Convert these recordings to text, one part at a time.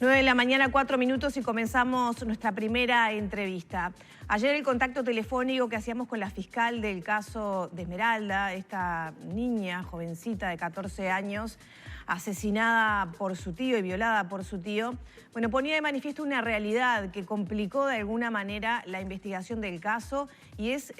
9 de la mañana, 4 minutos y comenzamos nuestra primera entrevista. Ayer el contacto telefónico que hacíamos con la fiscal del caso de Esmeralda, esta niña jovencita de 14 años, asesinada por su tío y violada por su tío, bueno, ponía de manifiesto una realidad que complicó de alguna manera la investigación del caso y es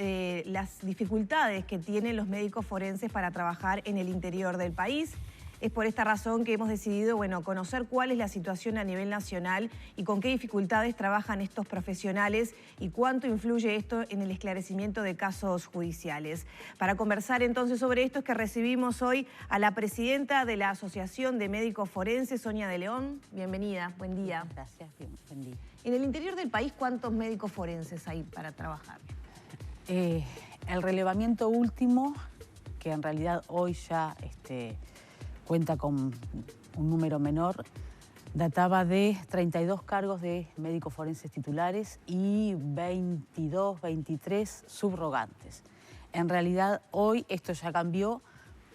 las dificultades que tienen los médicos forenses para trabajar en el interior del país. Es por esta razón que hemos decidido, bueno, conocer cuál es la situación a nivel nacional y con qué dificultades trabajan estos profesionales y cuánto influye esto en el esclarecimiento de casos judiciales. Para conversar entonces sobre esto es que recibimos hoy a la presidenta de la Asociación de Médicos Forenses, Sonia de León. Bienvenida, buen día. Gracias, buen día. En el interior del país, ¿cuántos médicos forenses hay para trabajar? El relevamiento último, que en realidad hoy ya cuenta con un número menor, databa de 32 cargos de médicos forenses titulares y 22, 23 subrogantes. En realidad hoy esto ya cambió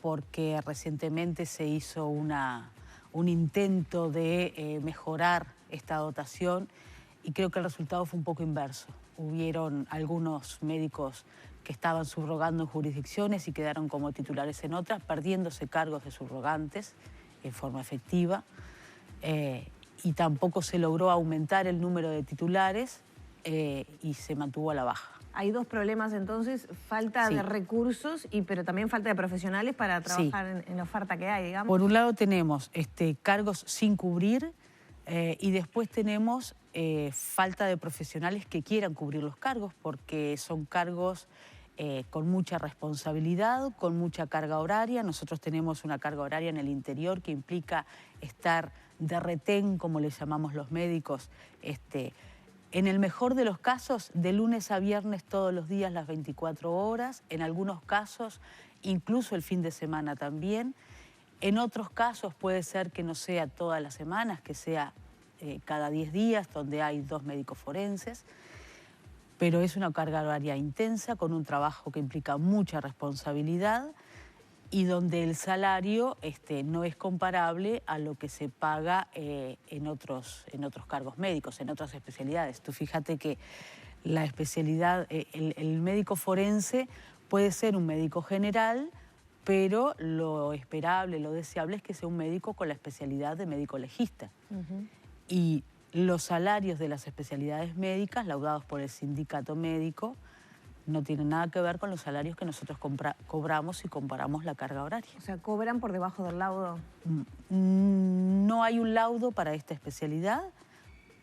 porque recientemente se hizo un intento de mejorar esta dotación y creo que el resultado fue un poco inverso. Hubieron algunos médicos que estaban subrogando en jurisdicciones y quedaron como titulares en otras, perdiéndose cargos de subrogantes en forma efectiva. Y tampoco se logró aumentar el número de titulares y se mantuvo a la baja. Hay dos problemas entonces, falta de recursos, pero también falta de profesionales para trabajar en la oferta que hay, digamos. Por un lado tenemos cargos sin cubrir y después tenemos falta de profesionales que quieran cubrir los cargos porque son cargos con mucha responsabilidad, con mucha carga horaria. Nosotros tenemos una carga horaria en el interior que implica estar de retén, como le llamamos los médicos, en el mejor de los casos, de lunes a viernes todos los días las 24 horas, en algunos casos incluso el fin de semana también. En otros casos puede ser que no sea todas las semanas, que sea cada 10 días, donde hay 2 médicos forenses. Pero es una carga horaria intensa, con un trabajo que implica mucha responsabilidad y donde el salario no es comparable a lo que se paga en otros cargos médicos, en otras especialidades. Tú fíjate que la especialidad, el médico forense puede ser un médico general, pero lo esperable, lo deseable es que sea un médico con la especialidad de médico legista. Y los salarios de las especialidades médicas, laudados por el sindicato médico, no tienen nada que ver con los salarios que nosotros cobramos si comparamos la carga horaria. O sea, ¿cobran por debajo del laudo? No hay un laudo para esta especialidad,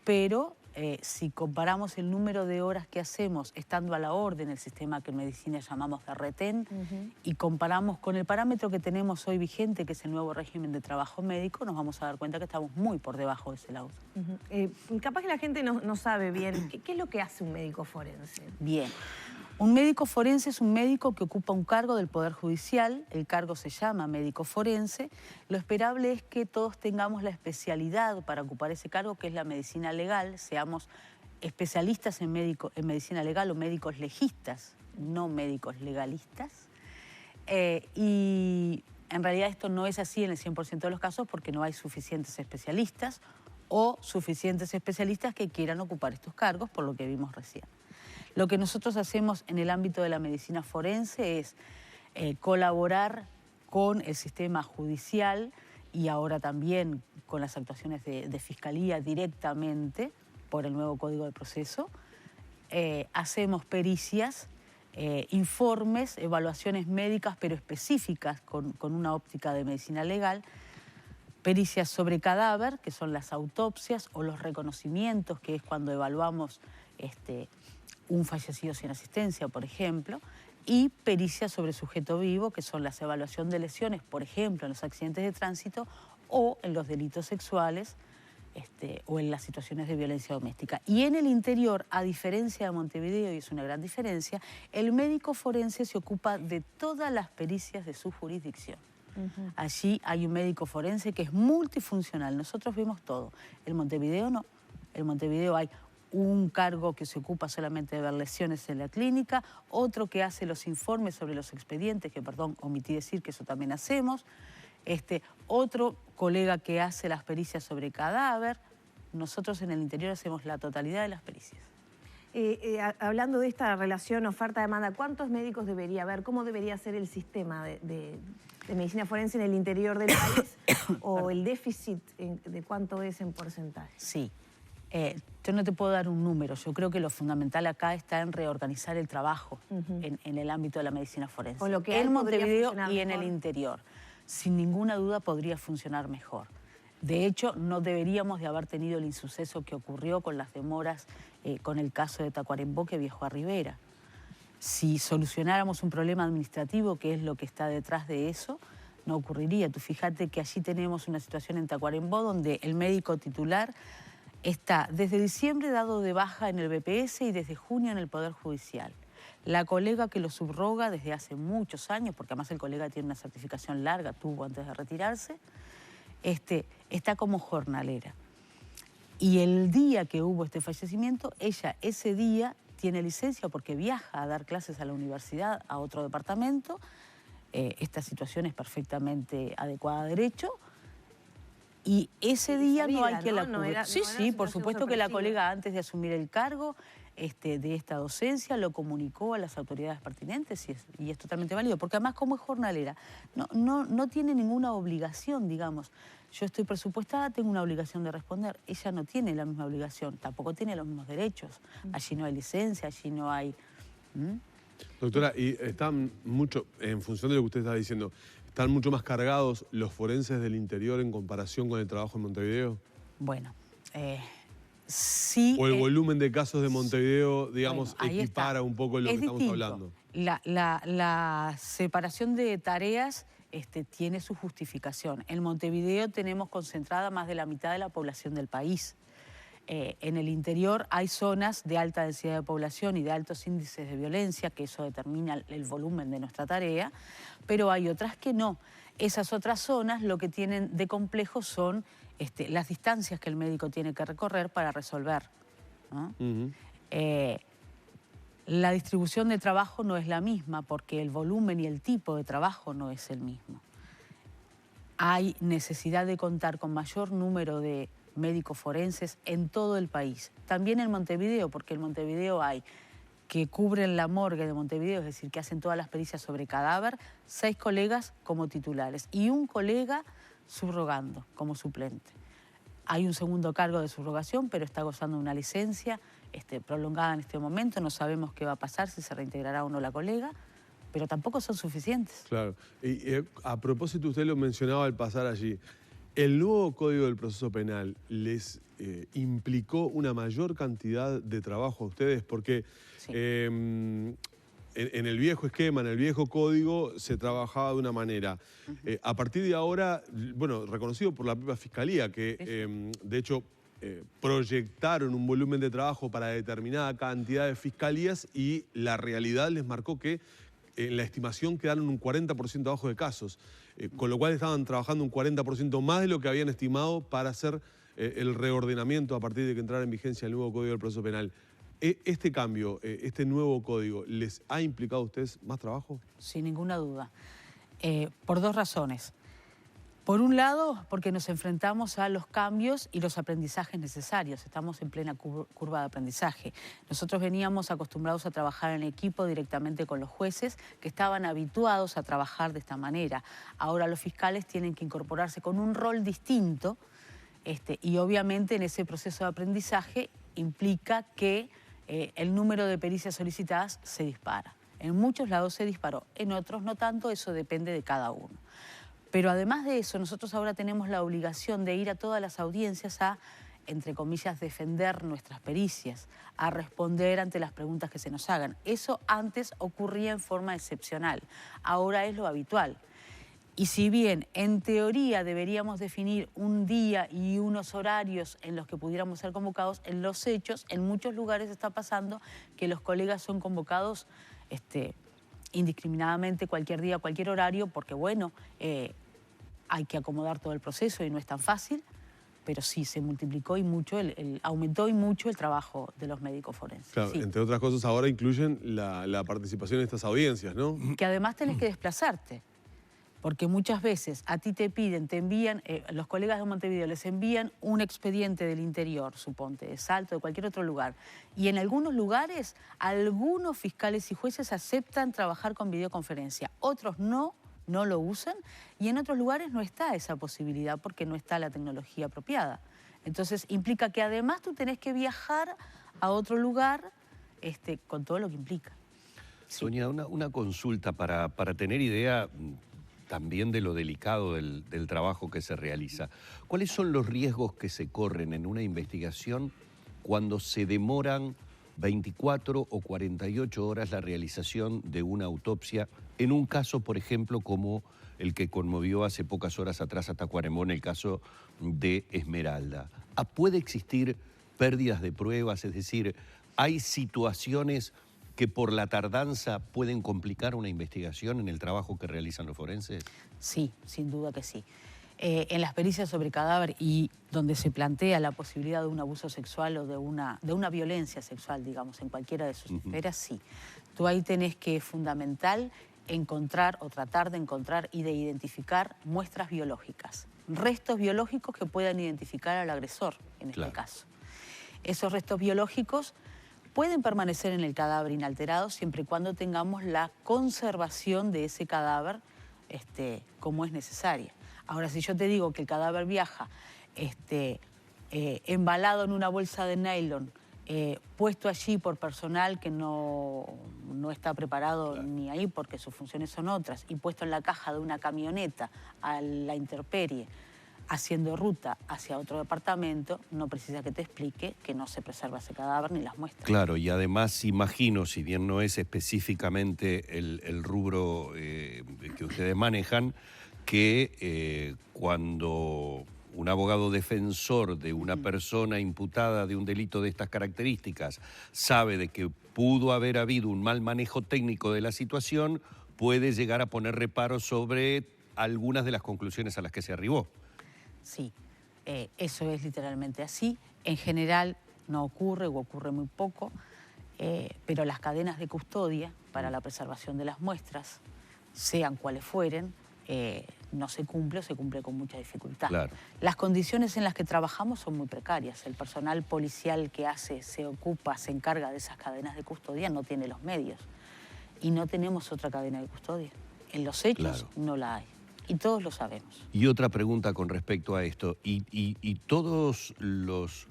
pero si comparamos el número de horas que hacemos estando a la orden, el sistema que en medicina llamamos de retén, y comparamos con el parámetro que tenemos hoy vigente, que es el nuevo régimen de trabajo médico, nos vamos a dar cuenta que estamos muy por debajo de ese laudo. Capaz que la gente no sabe bien, ¿qué es lo que hace un médico forense? Bien. Un médico forense es un médico que ocupa un cargo del Poder Judicial, el cargo se llama médico forense. Lo esperable es que todos tengamos la especialidad para ocupar ese cargo, que es la medicina legal, seamos especialistas en medicina legal o médicos legistas, no médicos legalistas. Y en realidad esto no es así en el 100% de los casos porque no hay suficientes especialistas o suficientes especialistas que quieran ocupar estos cargos, por lo que vimos recién. Lo que nosotros hacemos en el ámbito de la medicina forense es colaborar con el sistema judicial y ahora también con las actuaciones de fiscalía directamente por el nuevo Código de Proceso. Hacemos pericias, informes, evaluaciones médicas pero específicas con una óptica de medicina legal, pericias sobre cadáver, que son las autopsias o los reconocimientos, que es cuando evaluamos un fallecido sin asistencia, por ejemplo, y pericias sobre sujeto vivo, que son la evaluación de lesiones, por ejemplo, en los accidentes de tránsito o en los delitos sexuales o en las situaciones de violencia doméstica. Y en el interior, a diferencia de Montevideo, y es una gran diferencia, el médico forense se ocupa de todas las pericias de su jurisdicción. Allí hay un médico forense que es multifuncional, nosotros vemos todo. En Montevideo no, en Montevideo hay un cargo que se ocupa solamente de ver lesiones en la clínica, otro que hace los informes sobre los expedientes, que perdón, omití decir que eso también hacemos, otro colega que hace las pericias sobre cadáver, nosotros en el interior hacemos la totalidad de las pericias. Hablando de esta relación oferta-demanda, ¿cuántos médicos debería haber? ¿Cómo debería ser el sistema de medicina forense en el interior del país? ¿O el déficit de cuánto es en porcentaje? Sí. Yo no te puedo dar un número. Yo creo que lo fundamental acá está en reorganizar el trabajo en el ámbito de la medicina forense. Con lo que en Montevideo y en mejor. el interior. Sin ninguna duda podría funcionar mejor. De hecho, no deberíamos de haber tenido el insuceso que ocurrió con las demoras con el caso de Tacuarembó que viajó a Rivera. Si solucionáramos un problema administrativo, que es lo que está detrás de eso, no ocurriría. Tú fíjate que allí tenemos una situación en Tacuarembó donde el médico titular está desde diciembre dado de baja en el BPS y desde junio en el Poder Judicial. La colega que lo subroga desde hace muchos años, porque además el colega tiene una certificación larga, tuvo antes de retirarse, está como jornalera. Y el día que hubo este fallecimiento, ella ese día tiene licencia porque viaja a dar clases a la universidad, a otro departamento. Esta situación es perfectamente adecuada a derecho. Y ese día no hay quien la cubra. Sí, por supuesto que la colega antes de asumir el cargo de esta docencia lo comunicó a las autoridades pertinentes y es totalmente válido, porque además como es jornalera, no tiene ninguna obligación, digamos. Yo estoy presupuestada, tengo una obligación de responder. Ella no tiene la misma obligación, tampoco tiene los mismos derechos. Allí no hay licencia, allí no hay... Doctora, y están mucho, en función de lo que usted está diciendo, ¿están mucho más cargados los forenses del interior en comparación con el trabajo en Montevideo? Bueno, sí. ¿O el volumen de casos de Montevideo, digamos, bueno, equipara un poco lo que estamos hablando? La separación de tareas tiene su justificación. En Montevideo tenemos concentrada más de la mitad de la población del país. En el interior hay zonas de alta densidad de población y de altos índices de violencia, que eso determina el volumen de nuestra tarea, pero hay otras que no. Esas otras zonas lo que tienen de complejo son las distancias que el médico tiene que recorrer para resolver, ¿no? La distribución de trabajo no es la misma porque el volumen y el tipo de trabajo no es el mismo. Hay necesidad de contar con mayor número de médicos forenses en todo el país. También en Montevideo, porque en Montevideo hay que cubren la morgue de Montevideo, es decir, que hacen todas las pericias sobre cadáver, 6 colegas como titulares y un colega subrogando como suplente. Hay un segundo cargo de subrogación, pero está gozando de una licencia prolongada en este momento. No sabemos qué va a pasar, si se reintegrará o no la colega, pero tampoco son suficientes. Claro. Y a propósito, usted lo mencionaba al pasar allí. ¿El nuevo Código del Proceso Penal les implicó una mayor cantidad de trabajo a ustedes? Porque Sí. En el viejo esquema, en el viejo código, se trabajaba de una manera. A partir de ahora, bueno, reconocido por la propia Fiscalía, que de hecho proyectaron un volumen de trabajo para determinada cantidad de fiscalías y la realidad les marcó que en la estimación quedaron un 40% abajo de casos, con lo cual estaban trabajando un 40% más de lo que habían estimado para hacer el reordenamiento a partir de que entrara en vigencia el nuevo Código del Proceso Penal. ¿Este cambio, este nuevo código, les ha implicado a ustedes más trabajo? Sin ninguna duda. Por 2 razones. Por un lado, porque nos enfrentamos a los cambios y los aprendizajes necesarios. Estamos en plena curva de aprendizaje. Nosotros veníamos acostumbrados a trabajar en equipo directamente con los jueces, que estaban habituados a trabajar de esta manera. Ahora los fiscales tienen que incorporarse con un rol distinto y obviamente en ese proceso de aprendizaje implica que el número de pericias solicitadas se dispara. En muchos lados se disparó, en otros no tanto, eso depende de cada uno. Pero además de eso, nosotros ahora tenemos la obligación de ir a todas las audiencias a, entre comillas, defender nuestras pericias, a responder ante las preguntas que se nos hagan. Eso antes ocurría en forma excepcional, ahora es lo habitual. Y si bien en teoría deberíamos definir un día y unos horarios en los que pudiéramos ser convocados, en los hechos, en muchos lugares está pasando que los colegas son convocados indiscriminadamente cualquier día, cualquier horario, porque bueno, hay que acomodar todo el proceso y no es tan fácil, pero sí se multiplicó y mucho, aumentó y mucho el trabajo de los médicos forenses. Claro, sí. Entre otras cosas ahora incluyen la participación en estas audiencias, ¿no? Que además tenés que desplazarte. Porque muchas veces a ti te piden, te envían, los colegas de Montevideo les envían un expediente del interior, suponte, de Salto, de cualquier otro lugar. Y en algunos lugares, algunos fiscales y jueces aceptan trabajar con videoconferencia. Otros no lo usan. Y en otros lugares no está esa posibilidad porque no está la tecnología apropiada. Entonces implica que además tú tenés que viajar a otro lugar con todo lo que implica. Sí. Sonia, una consulta para tener idea también de lo delicado del trabajo que se realiza. ¿Cuáles son los riesgos que se corren en una investigación cuando se demoran 24 o 48 horas la realización de una autopsia en un caso, por ejemplo, como el que conmovió hace pocas horas atrás a Tacuarembó, en el caso de Esmeralda? ¿Puede existir pérdidas de pruebas? Es decir, ¿hay situaciones que por la tardanza pueden complicar una investigación en el trabajo que realizan los forenses? Sí, sin duda que sí. En las pericias sobre cadáver y donde se plantea la posibilidad de un abuso sexual o de una violencia sexual, digamos, en cualquiera de sus esferas, sí. Tú ahí tenés que, es fundamental, encontrar o tratar de encontrar y de identificar muestras biológicas, restos biológicos que puedan identificar al agresor, en este caso. Esos restos biológicos pueden permanecer en el cadáver inalterados siempre y cuando tengamos la conservación de ese cadáver como es necesaria. Ahora, si yo te digo que el cadáver viaja embalado en una bolsa de nylon, puesto allí por personal que no está preparado ni ahí porque sus funciones son otras, y puesto en la caja de una camioneta a la intemperie, haciendo ruta hacia otro departamento, no precisa que te explique que no se preserva ese cadáver ni las muestras. Claro, y además imagino, si bien no es específicamente el rubro que ustedes manejan, que cuando un abogado defensor de una persona imputada de un delito de estas características sabe de que pudo haber habido un mal manejo técnico de la situación, puede llegar a poner reparos sobre algunas de las conclusiones a las que se arribó. Sí, eso es literalmente así. En general no ocurre o ocurre muy poco, pero las cadenas de custodia para la preservación de las muestras, sean cuales fueren, no se cumple o se cumple con mucha dificultad. Claro. Las condiciones en las que trabajamos son muy precarias. El personal policial que se ocupa, se encarga de esas cadenas de custodia no tiene los medios. Y no tenemos otra cadena de custodia. En los hechos no la hay. Y todos lo sabemos. Y otra pregunta con respecto a esto. Y todos los,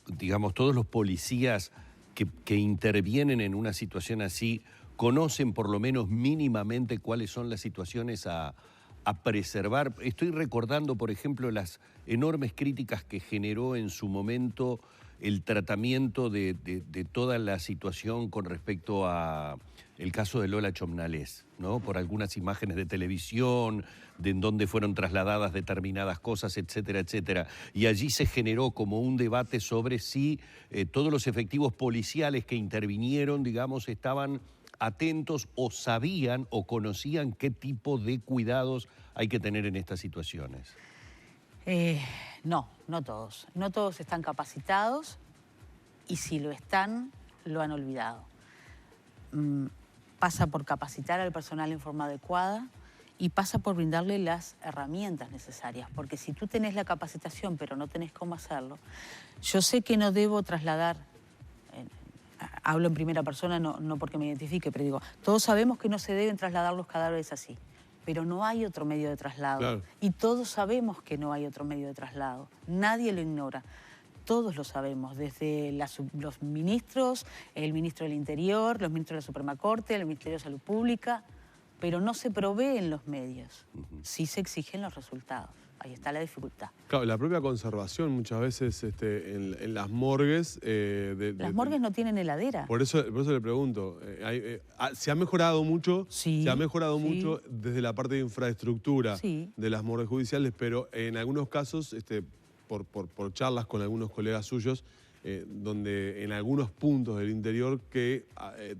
digamos, todos los policías que intervienen en una situación así, ¿conocen por lo menos mínimamente cuáles son las situaciones a preservar? Estoy recordando, por ejemplo, las enormes críticas que generó en su momento el tratamiento de toda la situación con respecto a el caso de Lola Chomnalés, ¿no? Por algunas imágenes de televisión, de en dónde fueron trasladadas determinadas cosas, etcétera, etcétera. Y allí se generó como un debate sobre si todos los efectivos policiales que intervinieron, digamos, estaban atentos o sabían o conocían qué tipo de cuidados hay que tener en estas situaciones. No todos. No todos están capacitados y si lo están, lo han olvidado. Pasa por capacitar al personal en forma adecuada y pasa por brindarle las herramientas necesarias, porque si tú tenés la capacitación pero no tenés cómo hacerlo, yo sé que no debo trasladar, hablo en primera persona, no porque me identifique, pero digo, todos sabemos que no se deben trasladar los cadáveres así, pero no hay otro medio de traslado. Claro. Y todos sabemos que no hay otro medio de traslado. Nadie lo ignora. Todos lo sabemos, desde los ministros, el ministro del Interior, los ministros de la Suprema Corte, el Ministerio de Salud Pública, pero no se proveen los medios. Sí se exigen los resultados. Ahí está la dificultad. Claro, la propia conservación muchas veces en las morgues... las morgues no tienen heladera. Por eso le pregunto, ¿se ha mejorado mucho? Sí. Se ha mejorado mucho desde la parte de infraestructura de las morgues judiciales, pero en algunos casos, por charlas con algunos colegas suyos, donde en algunos puntos del interior que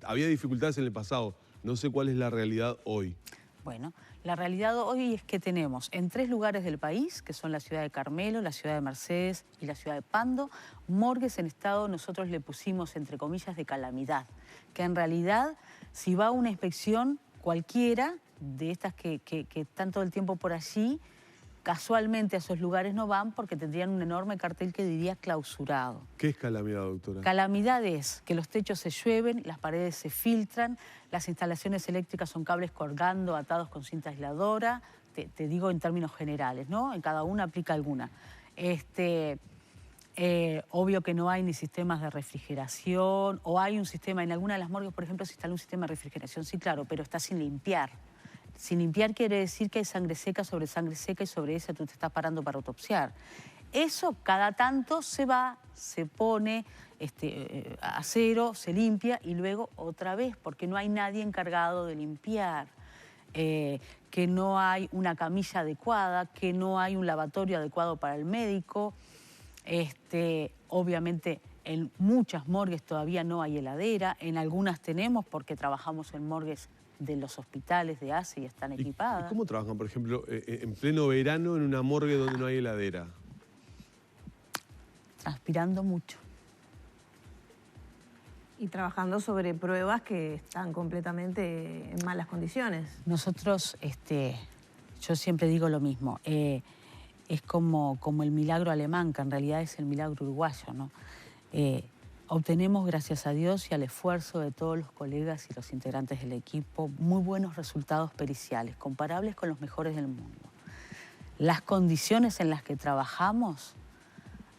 había dificultades en el pasado. No sé cuál es la realidad hoy. Bueno, la realidad hoy es que tenemos en 3 lugares del país, que son la ciudad de Carmelo, la ciudad de Mercedes y la ciudad de Pando, morgues en estado, nosotros le pusimos entre comillas de calamidad, que en realidad si va a una inspección cualquiera de estas que están todo el tiempo por allí, casualmente a esos lugares no van porque tendrían un enorme cartel que diría clausurado. ¿Qué es calamidad, doctora? Calamidad es que los techos se llueven, las paredes se filtran, las instalaciones eléctricas son cables colgando, atados con cinta aisladora, te digo en términos generales, ¿no? En cada una aplica alguna. Obvio que no hay ni sistemas de refrigeración, o hay un sistema, en alguna de las morgues, por ejemplo, se instaló un sistema de refrigeración, sí, claro, pero está sin limpiar. Sin limpiar quiere decir que hay sangre seca y sobre esa tú te estás parando para autopsiar. Eso cada tanto se va, se pone a cero, se limpia y luego otra vez, porque no hay nadie encargado de limpiar, que no hay una camilla adecuada, que no hay un lavatorio adecuado para el médico. Obviamente en muchas morgues todavía no hay heladera, en algunas tenemos porque trabajamos en morgues de los hospitales de ACE y están equipadas. ¿Y cómo trabajan, por ejemplo, en pleno verano en una morgue donde no hay heladera? Transpirando mucho. Y trabajando sobre pruebas que están completamente en malas condiciones. Nosotros, yo siempre digo lo mismo, es como el milagro alemán, que en realidad es el milagro uruguayo, ¿no? Obtenemos, gracias a Dios y al esfuerzo de todos los colegas y los integrantes del equipo, muy buenos resultados periciales, comparables con los mejores del mundo. Las condiciones en las que trabajamos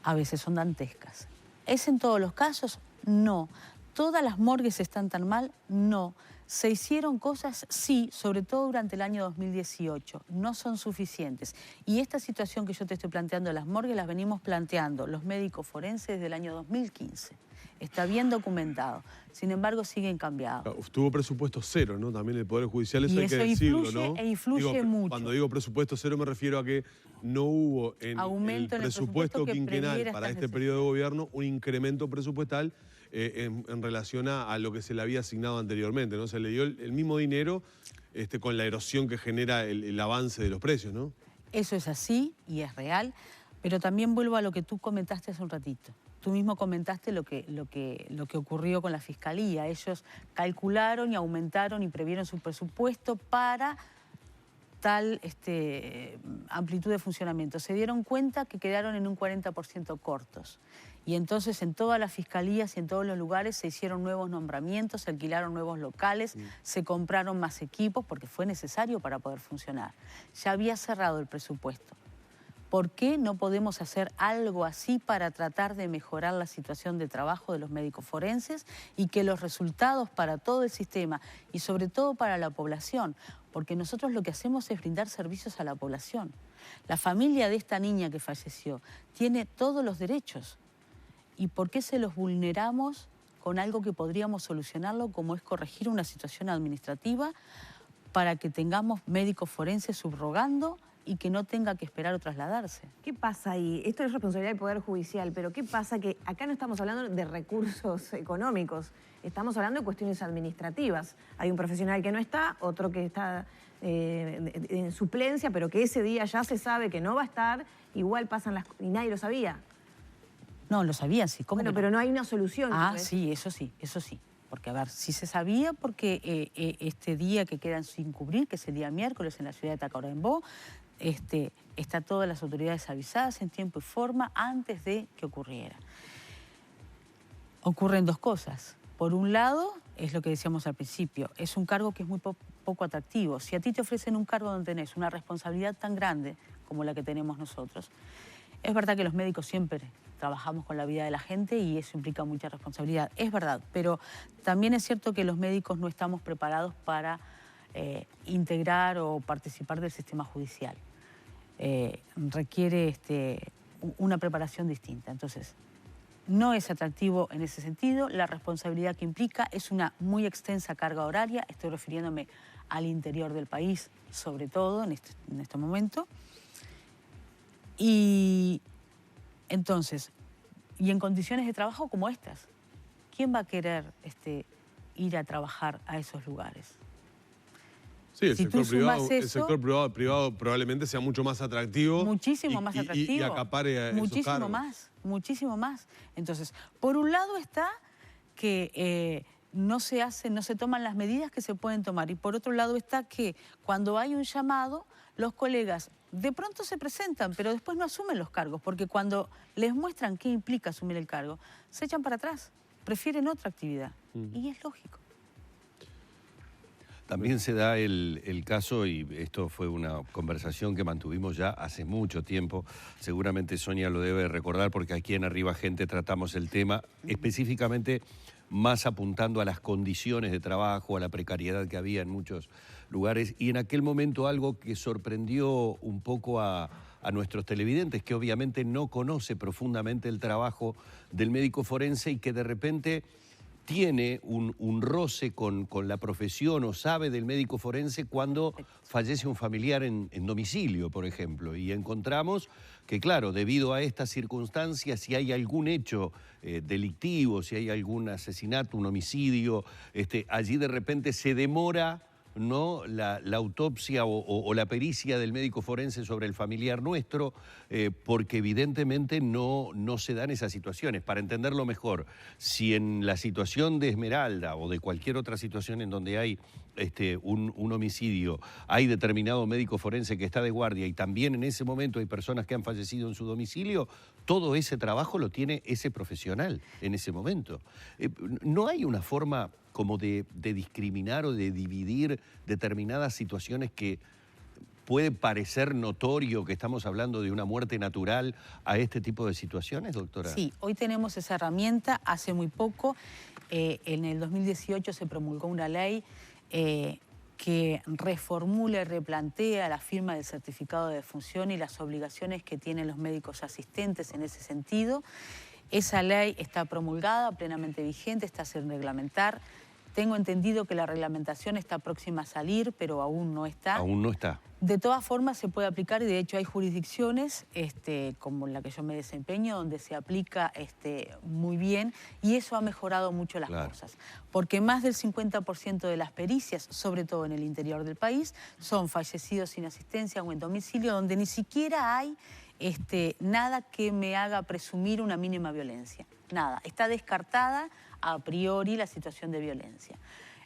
a veces son dantescas. ¿Es en todos los casos? No. ¿Todas las morgues están tan mal? No. ¿Se hicieron cosas? Sí, sobre todo durante el año 2018. No son suficientes. Y esta situación que yo te estoy planteando de las morgues las venimos planteando los médicos forenses desde el año 2015. Está bien documentado. Sin embargo, siguen cambiados. Tuvo presupuesto cero, ¿no? También el Poder Judicial, eso hay que decirlo, ¿no? Influye mucho. Cuando digo presupuesto cero me refiero a que no hubo en el presupuesto quinquenal para este periodo de gobierno un incremento presupuestal en relación a lo que se le había asignado anteriormente, ¿no? Se le dio el mismo dinero con la erosión que genera el avance de los precios, ¿no? Eso es así y es real, pero también vuelvo a lo que tú comentaste hace un ratito. Tú mismo comentaste lo que ocurrió con la Fiscalía. Ellos calcularon y aumentaron y previeron su presupuesto para tal amplitud de funcionamiento. Se dieron cuenta que quedaron en un 40% cortos. Y entonces en todas las fiscalías y en todos los lugares se hicieron nuevos nombramientos, se alquilaron nuevos locales, se compraron más equipos porque fue necesario para poder funcionar. Ya había cerrado el presupuesto. ¿Por qué no podemos hacer algo así para tratar de mejorar la situación de trabajo de los médicos forenses y que los resultados para todo el sistema y sobre todo para la población? Porque nosotros lo que hacemos es brindar servicios a la población. La familia de esta niña que falleció tiene todos los derechos. ¿Y por qué se los vulneramos con algo que podríamos solucionarlo, como es corregir una situación administrativa para que tengamos médicos forenses subrogando y que no tenga que esperar o trasladarse? ¿Qué pasa ahí? Esto es responsabilidad del Poder Judicial, pero ¿qué pasa? Que acá no estamos hablando de recursos económicos, estamos hablando de cuestiones administrativas. Hay un profesional que no está, otro que está en suplencia, pero que ese día ya se sabe que no va a estar, igual pasan las... y nadie lo sabía. No, lo sabían, sí. ¿Cómo bueno, que no? Pero no hay una solución. Ah, sí, eso sí. Porque, a ver, sí se sabía porque este día que quedan sin cubrir, que es el día miércoles en la ciudad de Tacuarembó, está todas las autoridades avisadas en tiempo y forma antes de que ocurriera. Ocurren dos cosas. Por un lado, es lo que decíamos al principio, es un cargo que es muy poco atractivo. Si a ti te ofrecen un cargo donde tenés una responsabilidad tan grande como la que tenemos nosotros, es verdad que los médicos siempre trabajamos con la vida de la gente y eso implica mucha responsabilidad, es verdad, pero también es cierto que los médicos no estamos preparados para integrar o participar del sistema judicial. Requiere una preparación distinta. Entonces, no es atractivo en ese sentido. La responsabilidad que implica es una muy extensa carga horaria. Estoy refiriéndome al interior del país, sobre todo en este momento. Y entonces, y en condiciones de trabajo como estas, ¿quién va a querer ir a trabajar a esos lugares? Sí, el sector privado probablemente sea mucho más atractivo. Muchísimo más atractivo. Y acapare esos cargos. Muchísimo más. Entonces, por un lado está que no se toman las medidas que se pueden tomar. Y por otro lado está que cuando hay un llamado, los colegas de pronto se presentan, pero después no asumen los cargos, porque cuando les muestran qué implica asumir el cargo, se echan para atrás, prefieren otra actividad. Y es lógico. También se da el caso, y esto fue una conversación que mantuvimos ya hace mucho tiempo, seguramente Sonia lo debe recordar porque aquí en Arriba Gente tratamos el tema específicamente más apuntando a las condiciones de trabajo, a la precariedad que había en muchos lugares, y en aquel momento algo que sorprendió un poco a nuestros televidentes, que obviamente no conoce profundamente el trabajo del médico forense y que de repente tiene un roce con la profesión o sabe del médico forense cuando fallece un familiar en domicilio, por ejemplo. Y encontramos que, claro, debido a estas circunstancias, si hay algún hecho delictivo, si hay algún asesinato, un homicidio, allí de repente se demora, ¿no?, la autopsia o la pericia del médico forense sobre el familiar nuestro, porque evidentemente no se dan esas situaciones. Para entenderlo mejor, si en la situación de Esmeralda o de cualquier otra situación en donde hay un homicidio, hay determinado médico forense que está de guardia y también en ese momento hay personas que han fallecido en su domicilio, todo ese trabajo lo tiene ese profesional en ese momento. ¿No hay una forma como de discriminar o de dividir determinadas situaciones que puede parecer notorio que estamos hablando de una muerte natural a este tipo de situaciones, doctora? Sí, hoy tenemos esa herramienta. Hace muy poco, en el 2018, se promulgó una ley que reformula y replantea la firma del certificado de defunción y las obligaciones que tienen los médicos asistentes en ese sentido. Esa ley está promulgada, plenamente vigente, está sin reglamentar. Tengo entendido que la reglamentación está próxima a salir, pero aún no está. Aún no está. De todas formas se puede aplicar y de hecho hay jurisdicciones como la que yo me desempeño donde se aplica muy bien y eso ha mejorado mucho las cosas. Porque más del 50% de las pericias, sobre todo en el interior del país, son fallecidos sin asistencia o en domicilio donde ni siquiera hay nada que me haga presumir una mínima violencia. Nada, está descartada a priori la situación de violencia.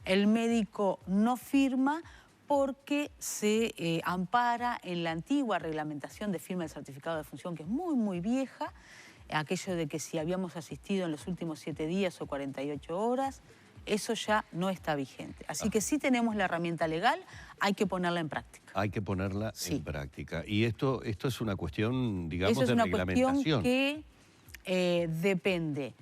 El médico no firma porque se ampara en la antigua reglamentación de firma del certificado de defunción, que es muy, muy vieja, aquello de que si habíamos asistido en los últimos 7 días o 48 horas, eso ya no está vigente. Así que sí tenemos la herramienta legal, hay que ponerla en práctica. Hay que ponerla en práctica. Y esto es una cuestión, digamos, eso es de una reglamentación. Cuestión que depende.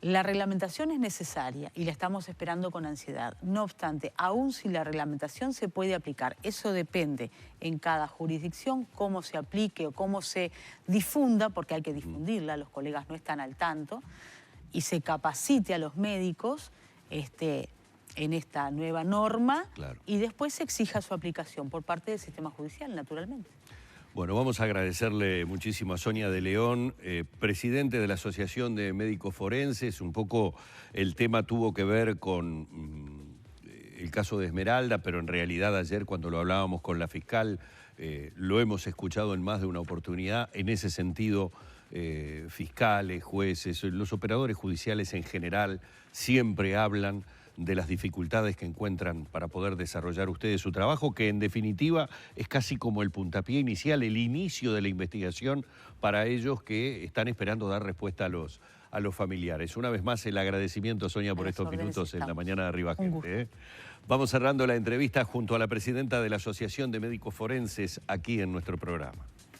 La reglamentación es necesaria y la estamos esperando con ansiedad. No obstante, aún si la reglamentación se puede aplicar, eso depende en cada jurisdicción cómo se aplique o cómo se difunda, porque hay que difundirla, los colegas no están al tanto, y se capacite a los médicos en esta nueva norma y después se exija su aplicación por parte del sistema judicial, naturalmente. Bueno, vamos a agradecerle muchísimo a Sonia de León, presidente de la Asociación de Médicos Forenses. Un poco el tema tuvo que ver con el caso de Esmeralda, pero en realidad ayer cuando lo hablábamos con la fiscal, lo hemos escuchado en más de una oportunidad. En ese sentido, fiscales, jueces, los operadores judiciales en general siempre hablan de las dificultades que encuentran para poder desarrollar ustedes su trabajo, que en definitiva es casi como el puntapié inicial, el inicio de la investigación para ellos que están esperando dar respuesta a los familiares. Una vez más, el agradecimiento, Sonia, por estos minutos en la mañana de Arriba Gente. Vamos cerrando la entrevista junto a la presidenta de la Asociación de Médicos Forenses aquí en nuestro programa.